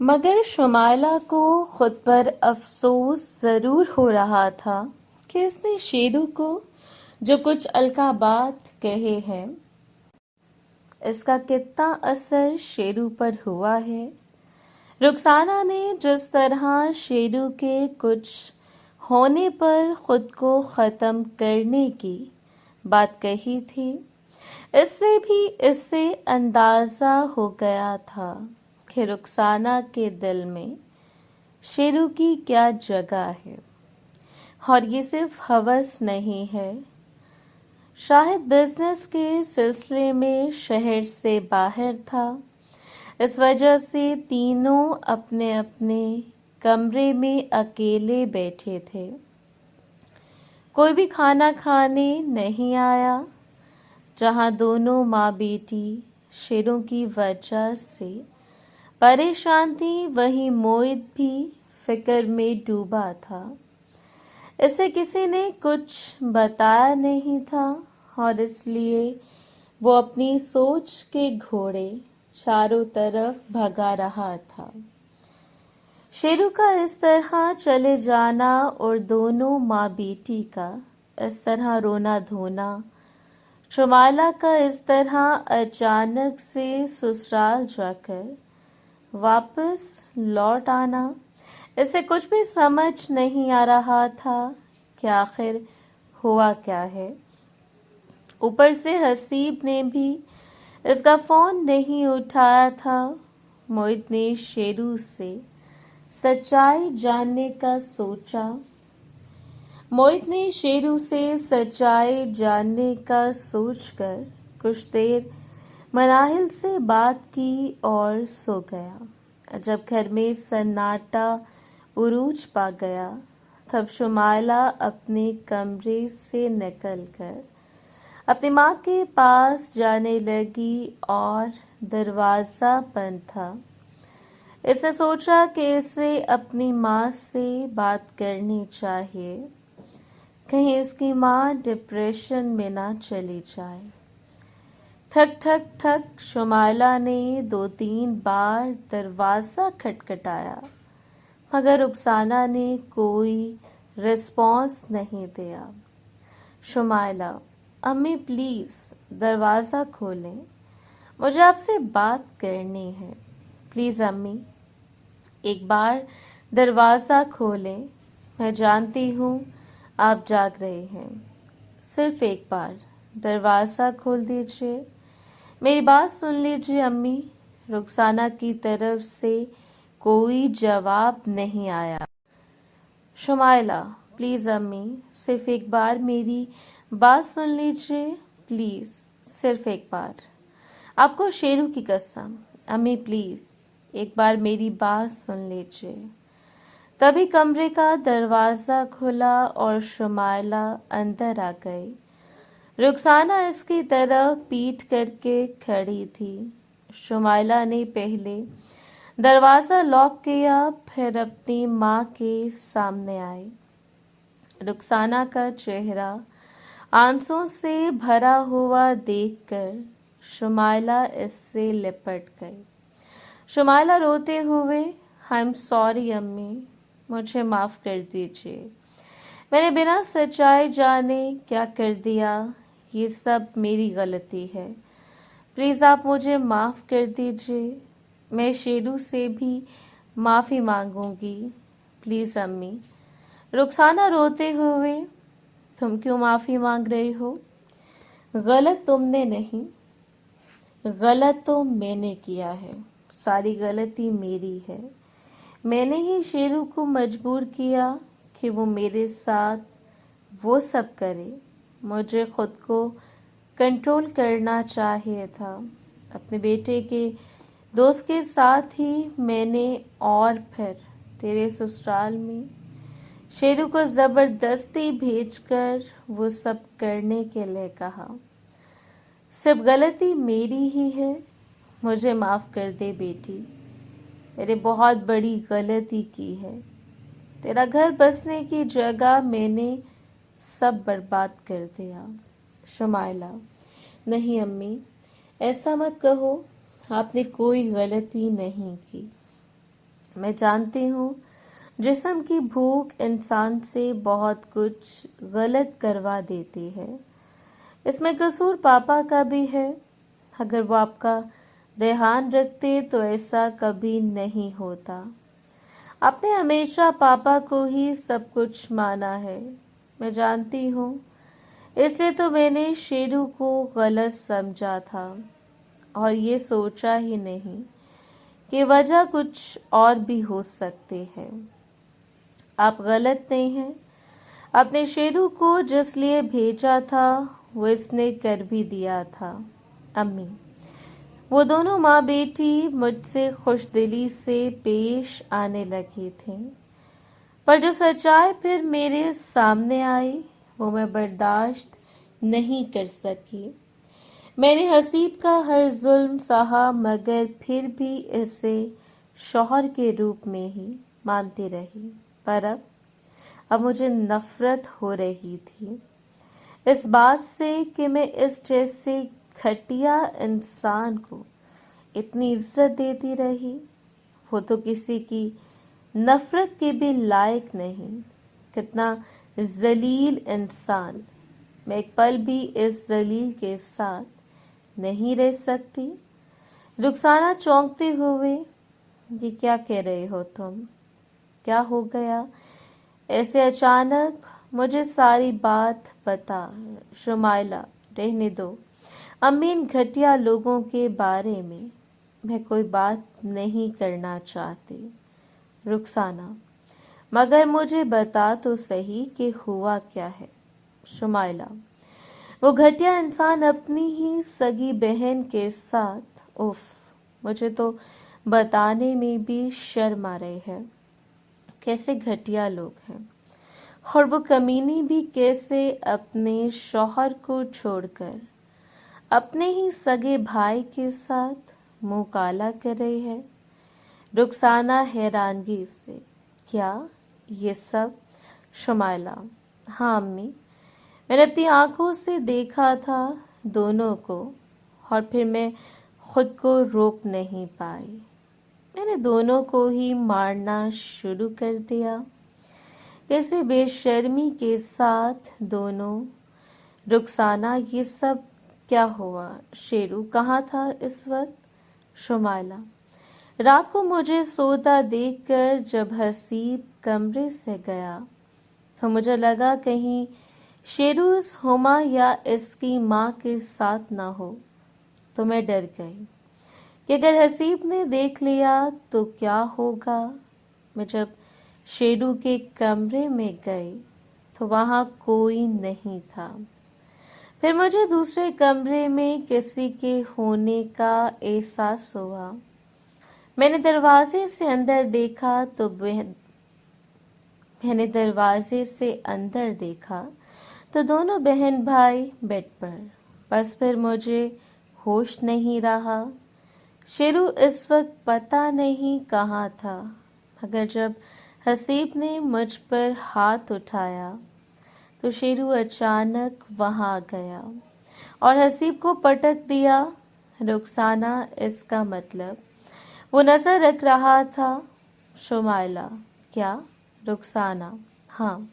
मगर शुमाइला को खुद पर अफसोस जरूर हो रहा था कि इसने शेरू को जो कुछ अलकाबात कहे हैं, इसका कितना असर शेरू पर हुआ है। रुखसाना ने जिस तरह शेरू के कुछ होने पर खुद को ख़त्म करने की बात कही थी, इससे भी इससे अंदाज़ा हो गया था कि रुखसाना के दिल में शेरू की क्या जगह है। और ये सिर्फ हवस नहीं है, शायद बिजनेस के सिलसिले में शहर से बाहर था। इस वजह से तीनों अपने अपने कमरे में अकेले बैठे थे। कोई भी खाना खाने नहीं आया। जहां दोनों माँ बेटी शेरों की वजह से परेशान थी, वहीं मोहित भी फिक्र में डूबा था। इसे किसी ने कुछ बताया नहीं था और इसलिए वो अपनी सोच के घोड़े चारों तरफ भगा रहा था। शेरू का इस तरह चले जाना और दोनों माँ बेटी का इस तरह रोना धोना, शुमाइला का इस तरह अचानक से ससुराल जाकर वापस लौट आना, इसे कुछ भी समझ नहीं आ रहा था कि आखिर हुआ क्या है। ऊपर से हसीब ने भी इसका फोन नहीं उठाया था। मोहित ने शेरू से सच्चाई जानने का सोचा। मोहित ने शेरू से सच्चाई जानने का सोचकर कुछ देर मनाहिल से बात की और सो गया। जब घर में सन्नाटा उरूज पा गया, तब शुमाइला अपने कमरे से निकलकर अपनी माँ के पास जाने लगी और दरवाज़ा बंद था। इसने सोचा कि इसे अपनी माँ से बात करनी चाहिए, कहीं इसकी माँ डिप्रेशन में ना चली जाए। ठक ठक ठक शुमाइला ने 2-3 बार दरवाज़ा खटखटाया, मगर रुखसाना ने कोई रिस्पॉन्स नहीं दिया। शुमाइला, अम्मी प्लीज़ दरवाज़ा खोलें, मुझे आपसे बात करनी है। प्लीज़ अम्मी, एक बार दरवाज़ा खोलें। मैं जानती हूँ आप जाग रहे हैं, सिर्फ एक बार दरवाज़ा खोल दीजिए। मेरी बात सुन लीजिए अम्मी। रुखसाना की तरफ से कोई जवाब नहीं आया। शुमाइला, प्लीज़ अम्मी, सिर्फ एक बार मेरी बात सुन लीजिए, प्लीज़, सिर्फ एक बार। आपको शेरू की कसम अम्मी, प्लीज़ एक बार मेरी बात सुन लीजिए। तभी कमरे का दरवाज़ा खुला और शुमाइला अंदर आ गई। रुखसाना इसकी तरफ पीठ करके खड़ी थी। शुमाइला ने पहले दरवाज़ा लॉक किया, फिर अपनी माँ के सामने आई। रुखसाना का चेहरा आंसुओं से भरा हुआ देखकर शुमाइला इससे लिपट गई। शुमाइला रोते हुए, आई एम सॉरी अम्मी, मुझे माफ़ कर दीजिए। मैंने बिना सच्चाई जाने क्या कर दिया, ये सब मेरी गलती है। प्लीज़ आप मुझे माफ़ कर दीजिए। मैं शेरू से भी माफ़ी मांगूंगी, प्लीज़ अम्मी। रुखसाना रोते हुए, तुम क्यों माफ़ी मांग रही हो? गलत तुमने नहीं, गलत तो मैंने किया है। सारी गलती मेरी है। मैंने ही शेरू को मजबूर किया कि वो मेरे साथ वो सब करे। मुझे खुद को कंट्रोल करना चाहिए था। अपने बेटे के दोस्त के साथ ही मैंने और फिर तेरे ससुराल में शेरू को ज़बरदस्ती भेजकर वो सब करने के लिए कहा। सिर्फ गलती मेरी ही है। मुझे माफ़ कर दे बेटी, मैंने बहुत बड़ी गलती की है। तेरा घर बसने की जगह मैंने सब बर्बाद कर दिया। शुमाइला, नहीं अम्मी, ऐसा मत कहो, आपने कोई गलती नहीं की। मैं जानती हूँ जिस्म की भूख इंसान से बहुत कुछ गलत करवा देती है। इसमें कसूर पापा का भी है। अगर वो आपका ध्यान रखते तो ऐसा कभी नहीं होता। आपने हमेशा पापा को ही सब कुछ माना है, मैं जानती हूँ। इसलिए तो मैंने शेरू को गलत समझा था और ये सोचा ही नहीं कि वजह कुछ और भी हो सकती है। आप गलत नहीं हैं। अपने शेरू को जिस लिए भेजा था वो इसने कर भी दिया था। अम्मी, वो दोनों माँ बेटी मुझसे खुशदिली से पेश आने लगी थी, पर जो सच्चाई फिर मेरे सामने आई वो मैं बर्दाश्त नहीं कर सकी। मैंने हसीब का हर जुल्म सहा, मगर फिर भी इसे शौहर के रूप में ही मानती रही। पर अब मुझे नफरत हो रही थी इस बात से कि मैं इस जैसे घटिया इंसान को इतनी इज्जत देती रही। वो तो किसी की नफरत के भी लायक नहीं। कितना जलील इंसान। मैं एक पल भी इस जलील के साथ नहीं रह सकती। रुखसाना चौंकते हुए, ये क्या कह रहे हो तुम? क्या हो गया ऐसे अचानक? मुझे सारी बात बता। शुमाइला, रहने दो अम्मी, इन घटिया लोगों के बारे में मैं कोई बात नहीं करना चाहती। रुखसाना, मगर मुझे बता तो सही कि हुआ क्या है। शुमाइला, वो घटिया इंसान अपनी ही सगी बहन के साथ, उफ, मुझे तो बताने में भी शर्म आ रही है। कैसे घटिया लोग हैं, और वो कमीनी भी कैसे अपने शौहर को छोड़कर अपने ही सगे भाई के साथ मुंह काला कर रही है। रुखसाना हैरानगी से, क्या ये सब? शुमाइला, हाँ अम्मी, मैंने अपनी आंखों से देखा था दोनों को, और फिर मैं खुद को रोक नहीं पाई। मैंने दोनों को ही मारना शुरू कर दिया। कैसे बेशर्मी के साथ दोनों। रुखसाना, ये सब क्या हुआ? शेरू कहाँ था इस वक्त? शुमाइला, रात को मुझे सोता देखकर जब हसीब कमरे से गया तो मुझे लगा कहीं शेरू इस हुमा या इसकी माँ के साथ ना हो, तो मैं डर गई कि अगर हसीब ने देख लिया तो क्या होगा। मैं जब शेरू के कमरे में गई तो वहां कोई नहीं था। फिर मुझे दूसरे कमरे में किसी के होने का एहसास हुआ। मैंने दरवाजे से अंदर देखा तो दोनों बहन भाई बेड पर। बस फिर मुझे होश नहीं रहा। शेरू इस वक्त पता नहीं कहाँ था, मगर जब हसीब ने मुझ पर हाथ उठाया तो शेरू अचानक वहां गया और हसीब को पटक दिया। रुखसाना, इसका मतलब वो नजर रख रहा था। शुमाइला, क्या? रुखसाना, हाँ,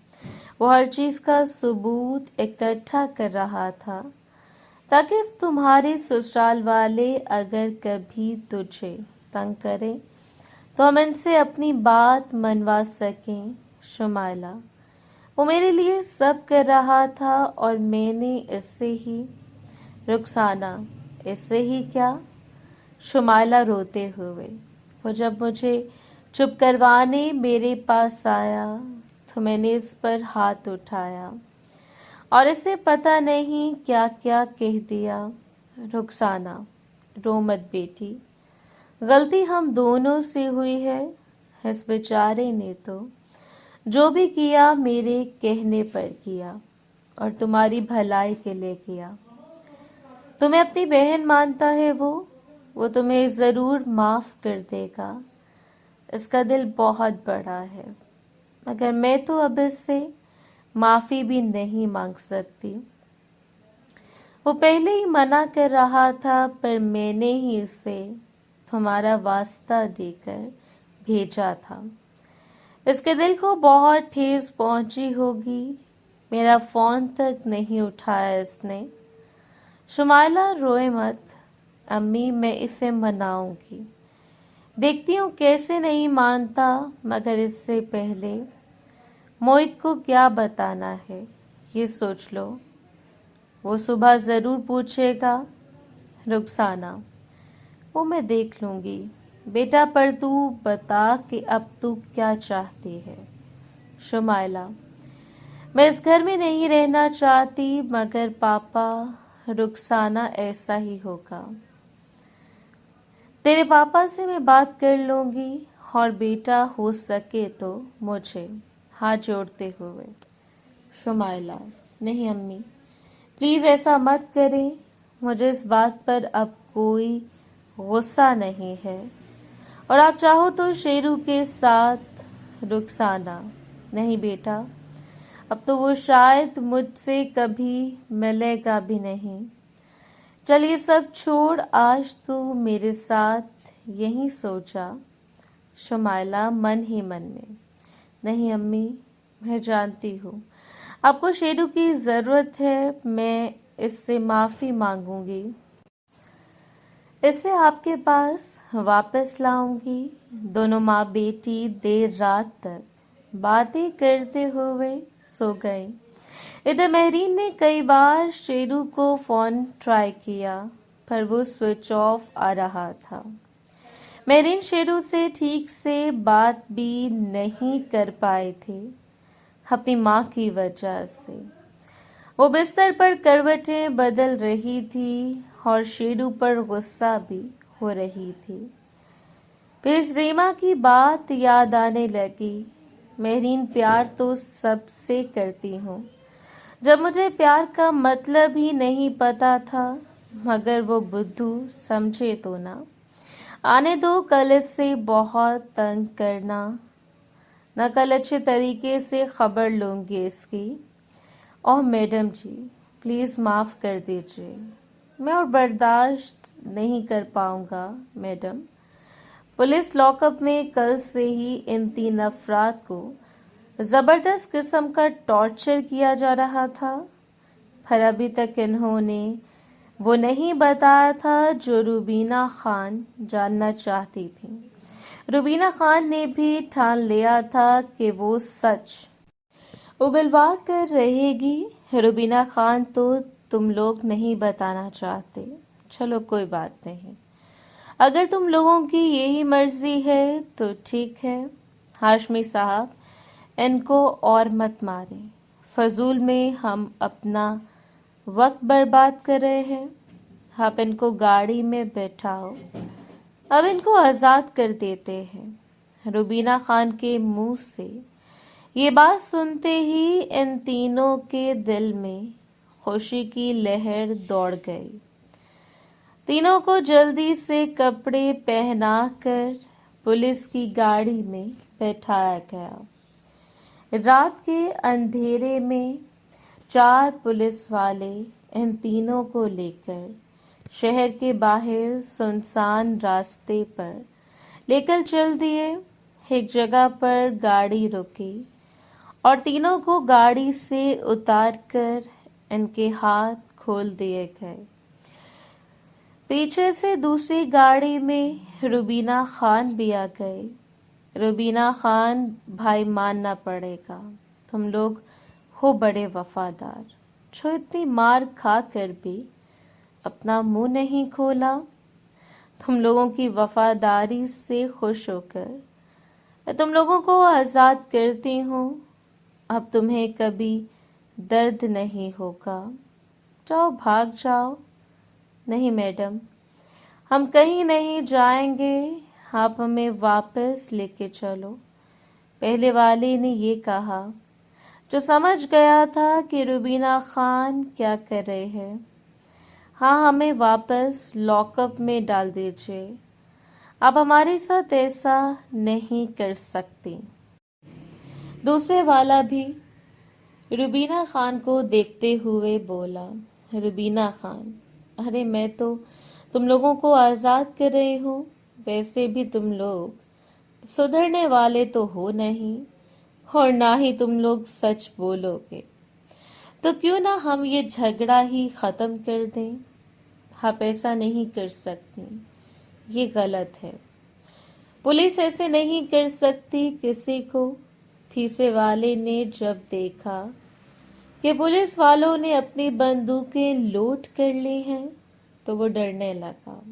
वो हर चीज का सबूत इकट्ठा कर रहा था ताकि तुम्हारे ससुराल वाले अगर कभी तुझे तंग करें तो हम इनसे अपनी बात मनवा सकें। शुमाइला, वो मेरे लिए सब कर रहा था और मैंने इससे ही। रुखसाना, इससे ही क्या? शुमाइला रोते हुए, वो जब मुझे चुप करवाने मेरे पास आया तो मैंने इस पर हाथ उठाया और इसे पता नहीं क्या क्या कह दिया। रुखसाना, रो मत बेटी, गलती हम दोनों से हुई है। इस बेचारे ने तो जो भी किया मेरे कहने पर किया और तुम्हारी भलाई के लिए किया। तुम्हें अपनी बहन मानता है वो तुम्हें जरूर माफ कर देगा। इसका दिल बहुत बड़ा है, मगर मैं तो अब इससे माफी भी नहीं मांग सकती। वो पहले ही मना कर रहा था, पर मैंने ही इसे तुम्हारा वास्ता देकर भेजा था। इसके दिल को बहुत ठेस पहुंची होगी, मेरा फोन तक नहीं उठाया इसने। शुमाइला रोए मत अम्मी, मैं इसे मनाऊंगी। देखती हूँ कैसे नहीं मानता, मगर इससे पहले मोहित को क्या बताना है ये सोच लो। वो सुबह जरूर पूछेगा। रुखसाना, वो मैं देख लूंगी बेटा, पर तू बता कि अब तू क्या चाहती है। शुमाइला, मैं इस घर में नहीं रहना चाहती, मगर पापा, रुखसाना ऐसा ही होगा। तेरे पापा से मैं बात कर लूंगी, और बेटा हो सके तो मुझे, हाथ जोड़ते हुए। शुमाइला, नहीं अम्मी, प्लीज ऐसा मत करें। मुझे इस बात पर अब कोई गुस्सा नहीं है, और आप चाहो तो शेरू के साथ। रुखसाना, नहीं बेटा, अब तो वो शायद मुझसे कभी मिलेगा भी नहीं। चल ये सब छोड़, आज तू मेरे साथ यहीं सो जा। शुमाइला मन ही मन में, नहीं अम्मी, मैं जानती हूँ आपको शेरू की जरूरत है, मैं इससे माफी मांगूंगी, इसे आपके पास वापस लाऊंगी। दोनों माँ बेटी देर रात तक बातें करते हुए सो गए। इधर महरीन ने कई बार शेरू को फोन ट्राई किया, पर वो स्विच ऑफ आ रहा था। महरीन शेरू से ठीक से बात भी नहीं कर पाए थे, अपनी माँ की वजह से। वो बिस्तर पर करवटें बदल रही थी और शेरू पर गुस्सा भी हो रही थी। फिर इस रीमा की बात याद आने लगी। महरीन, प्यार तो सबसे करती हूँ, जब मुझे प्यार का मतलब ही नहीं पता था, मगर वो बुद्धू समझे तो ना। आने दो, कल इससे बहुत तंग करना न, कल अच्छे तरीके से खबर लूंगी इसकी। ओह मैडम जी, प्लीज माफ कर दीजिए, मैं और बर्दाश्त नहीं कर पाऊंगा मैडम। पुलिस लॉकअप में कल से ही इन 3 अफराद को जबरदस्त किस्म का टॉर्चर किया जा रहा था, पर अभी तक इन्होंने वो नहीं बताया था जो रुबीना खान जानना चाहती थी। रुबीना खान ने भी ठान लिया था कि वो सच उगलवा कर रहेगी। रुबीना खान तो तुम लोग नहीं बताना चाहते, चलो कोई बात नहीं, अगर तुम लोगों की यही मर्जी है तो ठीक है। हाशमी साहब, इनको और मत मारें, फजूल में हम अपना वक्त बर्बाद कर रहे हैं। आप इनको गाड़ी में बैठाओ, अब इनको आज़ाद कर देते हैं। रुबीना खान के मुंह से ये बात सुनते ही इन तीनों के दिल में खुशी की लहर दौड़ गई। तीनों को जल्दी से कपड़े पहनाकर पुलिस की गाड़ी में बैठाया गया। रात के अंधेरे में 4 पुलिस वाले इन तीनों को लेकर शहर के बाहर सुनसान रास्ते पर लेकर चल दिए। एक जगह पर गाड़ी रुकी और तीनों को गाड़ी से उतारकर इनके हाथ खोल दिए गए। पीछे से दूसरी गाड़ी में रुबीना खान भी आ गई। रुबीना खान, भाई मानना पड़ेगा, तुम लोग हो बड़े वफादार, जो इतनी मार खा कर भी अपना मुंह नहीं खोला। तुम लोगों की वफादारी से खुश होकर मैं तुम लोगों को आज़ाद करती हूँ। अब तुम्हें कभी दर्द नहीं होगा, जाओ भाग जाओ। नहीं मैडम, हम कहीं नहीं जाएंगे, आप हमें वापस लेके चलो, पहले वाले ने ये कहा, जो समझ गया था कि रुबीना खान क्या कर रहे हैं। हाँ, हमें वापस लॉकअप में डाल दीजिए, आप हमारे साथ ऐसा नहीं कर सकती। दूसरे वाला भी रुबीना खान को देखते हुए बोला, रुबीना खान, अरे मैं तो तुम लोगों को आज़ाद कर रही हूँ, वैसे भी तुम लोग सुधरने वाले तो हो नहीं और ना ही तुम लोग सच बोलोगे, तो क्यों ना हम ये झगड़ा ही खत्म कर दें। आप ऐसा नहीं कर सकती, ये गलत है। पुलिस ऐसे नहीं कर सकती किसी को। तीसरे वाले ने जब देखा कि पुलिस वालों ने अपनी बंदूकें लोड कर ली हैं, तो वो डरने लगा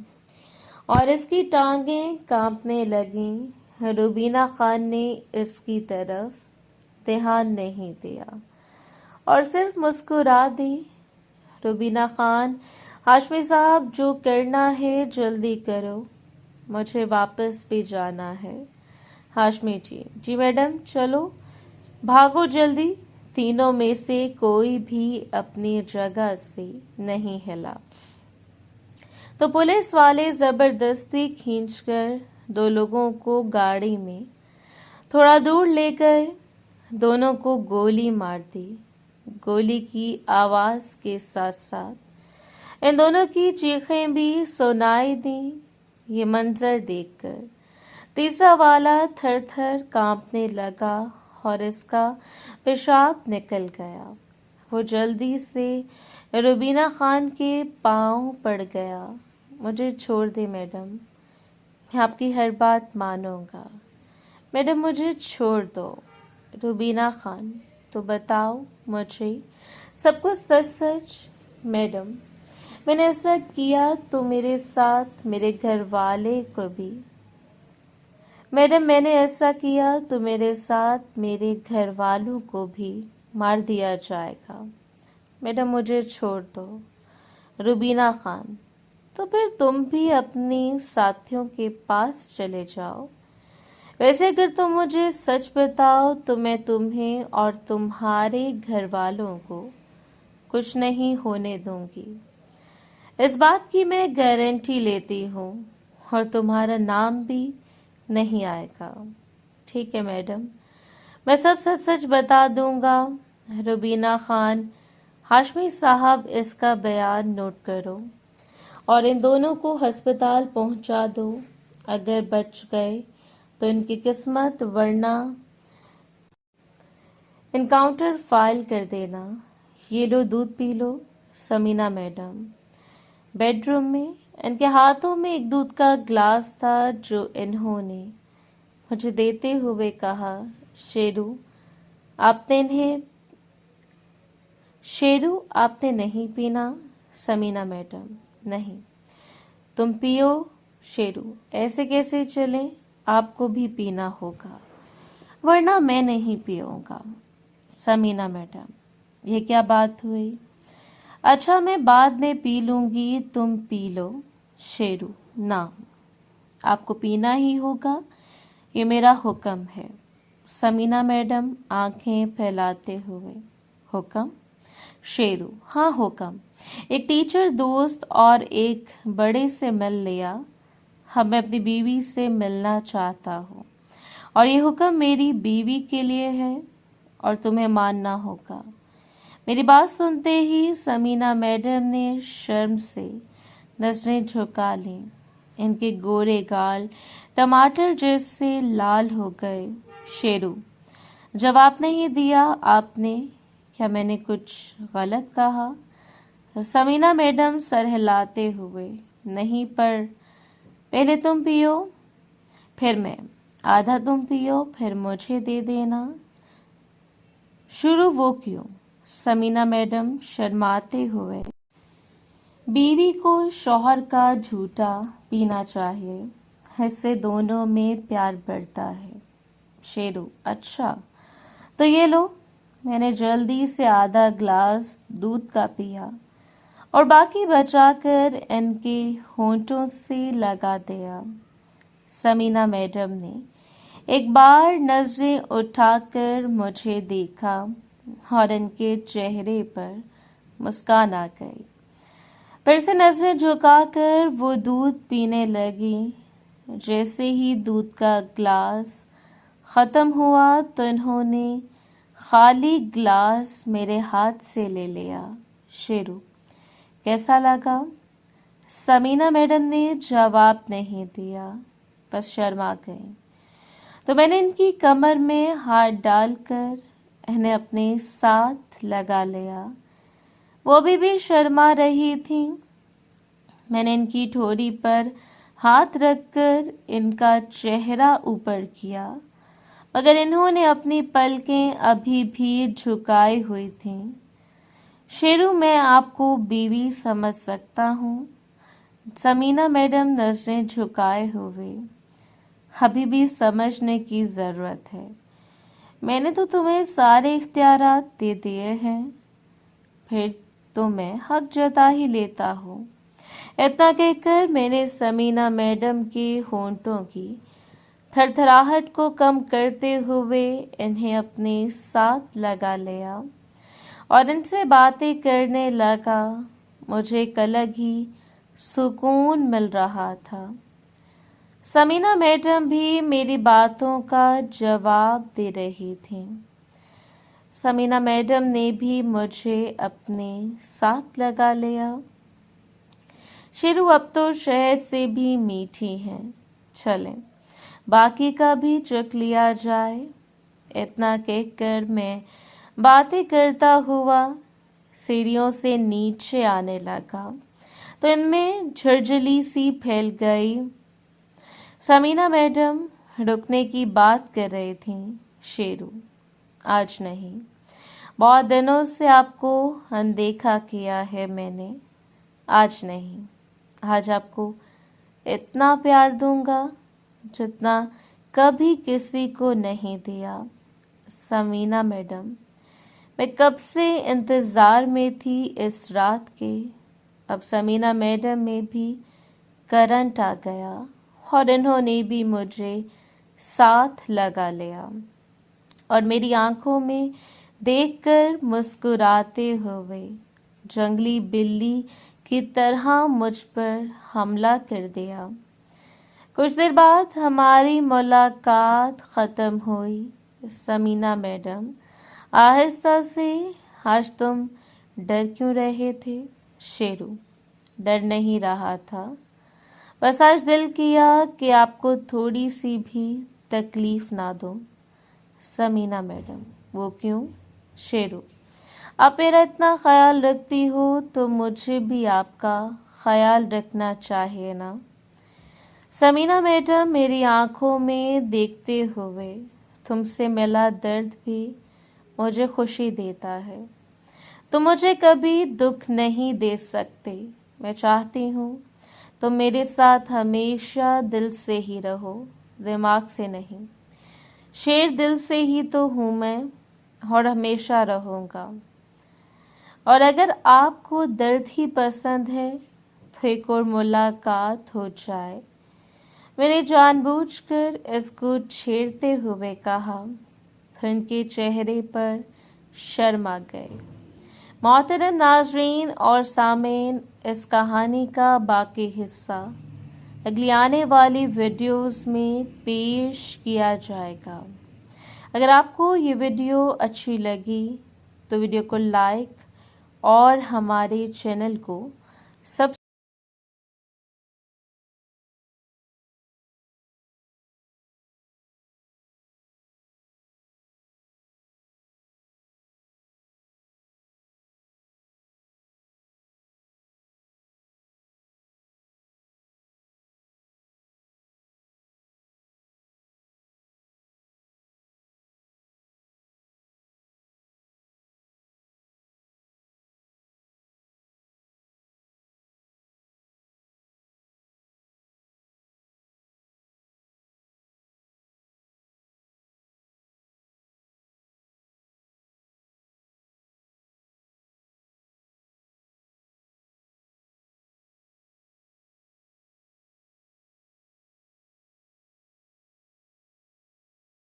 और इसकी टांगें कांपने लगीं। रुबीना खान ने इसकी तरफ ध्यान नहीं दिया और सिर्फ मुस्कुरा दी। रुबीना खान, हाशमी साहब जो करना है जल्दी करो, मुझे वापस भी जाना है। हाशमी जी, जी मैडम चलो, भागो जल्दी। तीनों में से कोई भी अपनी जगह से नहीं हिला तो पुलिस वाले जबरदस्ती खींचकर दो लोगों को गाड़ी में थोड़ा दूर ले गए। दोनों को गोली मार दी। गोली की आवाज के साथ साथ इन दोनों की चीखें भी सुनाई दी। ये मंजर देखकर तीसरा वाला थर थर कांपने लगा और इसका पेशाब निकल गया। वो जल्दी से रुबीना खान के पांव पड़ गया। मुझे छोड़ दे मैडम, मैं आपकी हर बात मानूंगा। मैडम मुझे छोड़ दो। रुबीना खान, तो बताओ मुझे सब कुछ सच सच। मैडम, मैंने ऐसा किया तो मेरे साथ मेरे घर वाले को भी। मैडम, मैंने ऐसा किया तो मेरे साथ मेरे घर वालों को भी मार दिया जाएगा। मैडम मुझे छोड़ दो। रुबीना खान, तो फिर तुम भी अपनी साथियों के पास चले जाओ। वैसे अगर तुम मुझे सच बताओ तो मैं तुम्हें और तुम्हारे घर वालों को कुछ नहीं होने दूंगी। इस बात की मैं गारंटी लेती हूँ और तुम्हारा नाम भी नहीं आएगा। ठीक है मैडम, मैं सब सच सच बता दूंगा। रुबीना खान, हाशमी साहब इसका बयान नोट करो और इन दोनों को अस्पताल पहुंचा दो। अगर बच गए तो इनकी किस्मत, वरना इनकाउंटर फाइल कर देना। ये लो दूध P low. Samina madam bedroom में, इनके हाथों में एक दूध का ग्लास था जो इन्होंने मुझे देते हुए कहा, शेरू आपने नहीं पीना। समीना मैडम, नहीं, तुम पियो। शेरू, ऐसे कैसे चले, आपको भी पीना होगा वरना मैं नहीं पीऊंगा। समीना मैडम, ये क्या बात हुई? अच्छा मैं बाद में पी लूंगी, तुम पी लो। शेरू, ना, आपको पीना ही होगा, ये मेरा हुक्म है। समीना मैडम आंखें फैलाते हुए, हुक्म? शेरू, हाँ हुक्म। एक टीचर दोस्त और एक बड़े से मिल लिया। अब मैं अपनी बीवी से मिलना चाहता हूँ और ये हुक्म मेरी बीवी के लिए है और तुम्हें मानना होगा। मेरी बात सुनते ही समीना मैडम ने शर्म से नजरें झुका लीं। इनके गोरे गाल टमाटर जैसे लाल हो गए। शेरू, जवाब नहीं दिया आपने, क्या मैंने कुछ गलत कहा? समीना मैडम सर हिलाते हुए, नहीं, पर पहले तुम पियो फिर मैं, आधा तुम पियो फिर मुझे दे देना। शुरू वो क्यों? समीना मैडम शर्माते हुए, बीवी को शौहर का झूठा पीना चाहिए, इससे दोनों में प्यार बढ़ता है। शेरू, अच्छा तो ये लो। मैंने जल्दी से आधा ग्लास दूध का पिया और बाकी बचाकर इनके होंठों से लगा दिया। समीना मैडम ने एक बार नजरें उठाकर मुझे देखा और इनके चेहरे पर मुस्कान आ गई। फिर से नजरें झुकाकर वो दूध पीने लगी। जैसे ही दूध का ग्लास खत्म हुआ तो इन्होंने खाली ग्लास मेरे हाथ से ले लिया। शेरू, कैसा लगा? समीना मैडम ने जवाब नहीं दिया, बस शर्मा गई। तो मैंने इनकी कमर में हाथ डालकर इन्हें अपने साथ लगा लिया। वो अभी भी शर्मा रही थी। मैंने इनकी ठोड़ी पर हाथ रखकर इनका चेहरा ऊपर किया, मगर इन्होंने अपनी पलकें अभी भी झुकाई हुई थीं। शेरू, मैं आपको बीवी समझ सकता हूँ। समीना मैडम नजरें झुकाए हुए, अभी भी समझने की जरूरत है। मैंने तो तुम्हें सारे इख्तियारात दे दिए हैं, फिर तो मैं हक जता ही लेता हूँ। इतना कहकर मैंने समीना मैडम के होंठों की थरथराहट को कम करते हुए इन्हें अपने साथ लगा लिया और इनसे बातें करने लगा। मुझे एक अलग ही सुकून मिल रहा था। समीना मैडम भी मेरी बातों का जवाब दे रही थी। समीना मैडम ने भी मुझे अपने साथ लगा लिया। शेरू, अब तो शहद से भी मीठी है, चलें बाकी का भी चख लिया जाए। इतना कहकर मैं बातें करता हुआ सीढ़ियों से नीचे आने लगा तो इनमें झुरझुरी सी फैल गई। समीना मैडम रुकने की बात कर रही थी। शेरू, आज नहीं, बहुत दिनों से आपको अनदेखा किया है मैंने। आज नहीं, आज आपको इतना प्यार दूंगा जितना कभी किसी को नहीं दिया। समीना मैडम, मैं कब से इंतजार में थी इस रात के। अब समीना मैडम में भी करंट आ गया और इन्होंने भी मुझे साथ लगा लिया और मेरी आंखों में देखकर मुस्कुराते हुए जंगली बिल्ली की तरह मुझ पर हमला कर दिया। कुछ देर बाद हमारी मुलाकात खत्म हुई। समीना मैडम, आहिस्ता से, आज तुम डर क्यों रहे थे? शेरू, डर नहीं रहा था, बस आज दिल किया कि आपको थोड़ी सी भी तकलीफ ना दूं। समीना मैडम, वो क्यों? शेरू, आप मेरा इतना ख्याल रखती हो तो मुझे भी आपका ख्याल रखना चाहिए ना। समीना मैडम मेरी आंखों में देखते हुए, तुमसे मिला दर्द भी मुझे खुशी देता है। तुम मुझे कभी दुख नहीं दे सकते। मैं चाहती हूँ तुम मेरे साथ हमेशा दिल से ही रहो, दिमाग से नहीं। शेर, दिल से ही तो हूँ मैं और हमेशा रहूँगा। और अगर आपको दर्द ही पसंद है तो एक और मुलाकात हो जाए। मैंने जानबूझकर इसको छेड़ते हुए कहा, फिर उनके चेहरे पर शर्म आ गई। मोहतरम नाजरीन और सामीन, इस कहानी का बाकी हिस्सा अगली आने वाली वीडियोस में पेश किया जाएगा। अगर आपको ये वीडियो अच्छी लगी तो वीडियो को लाइक और हमारे चैनल को सब्सक्राइब